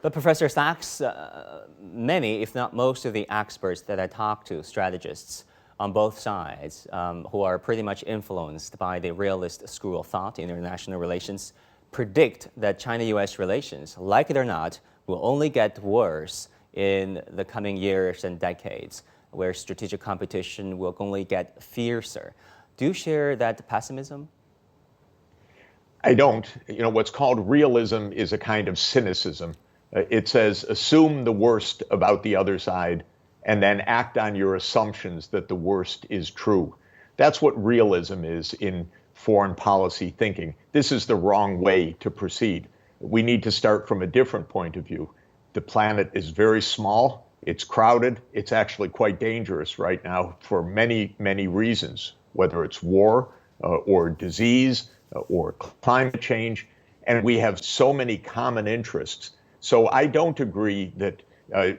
But Professor Sachs, many, if not most of the experts that I talk to, strategists on both sides, who are pretty much influenced by the realist school of thought in international relations, predict that China-U.S. relations, like it or not, will only get worse in the coming years and decades, where strategic competition will only get fiercer. Do you share that pessimism? I don't. What's called realism is a kind of cynicism. It says, assume the worst about the other side and then act on your assumptions that the worst is true. That's what realism is in foreign policy thinking. This is the wrong way to proceed. We need to start from a different point of view. The planet is very small, it's crowded, it's actually quite dangerous right now for many, many reasons, whether it's war or disease or climate change, and we have so many common interests. So I don't agree that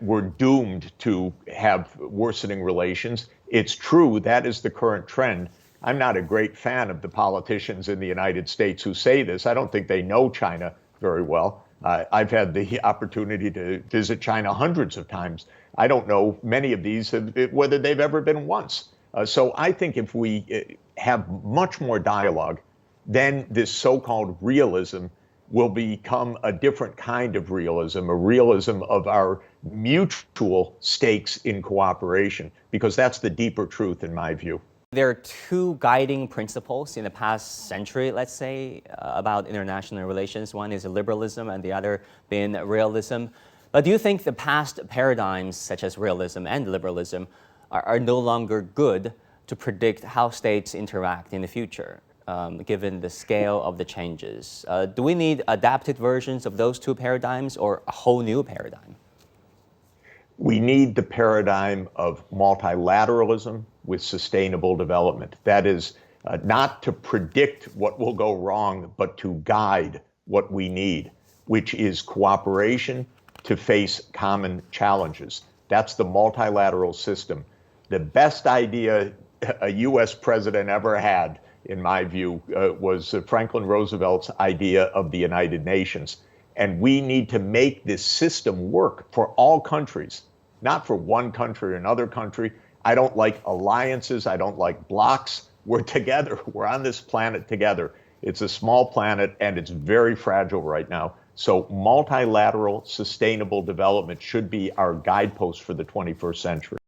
we're doomed to have worsening relations. It's true, that is the current trend. I'm not a great fan of the politicians in the United States who say this. I don't think they know China very well. I've had the opportunity to visit China hundreds of times. I don't know many of these, whether they've ever been once. So I think if we have much more dialogue, then this so-called realism will become a different kind of realism, a realism of our mutual stakes in cooperation, because that's the deeper truth in my view. There are two guiding principles in the past century, let's say, about international relations. One is liberalism and the other being realism. But do you think the past paradigms, such as realism and liberalism, are no longer good to predict how states interact in the future, given the scale of the changes? Do we need adapted versions of those two paradigms or a whole new paradigm? We need the paradigm of multilateralism with sustainable development. That is, not to predict what will go wrong, but to guide what we need, which is cooperation to face common challenges. That's the multilateral system. The best idea a U.S. president ever had, in my view, was Franklin Roosevelt's idea of the United Nations. And we need to make this system work for all countries, not for one country or another country. I don't like alliances. I don't like blocs. We're together. We're on this planet together. It's a small planet and it's very fragile right now. So multilateral, sustainable development should be our guidepost for the 21st century.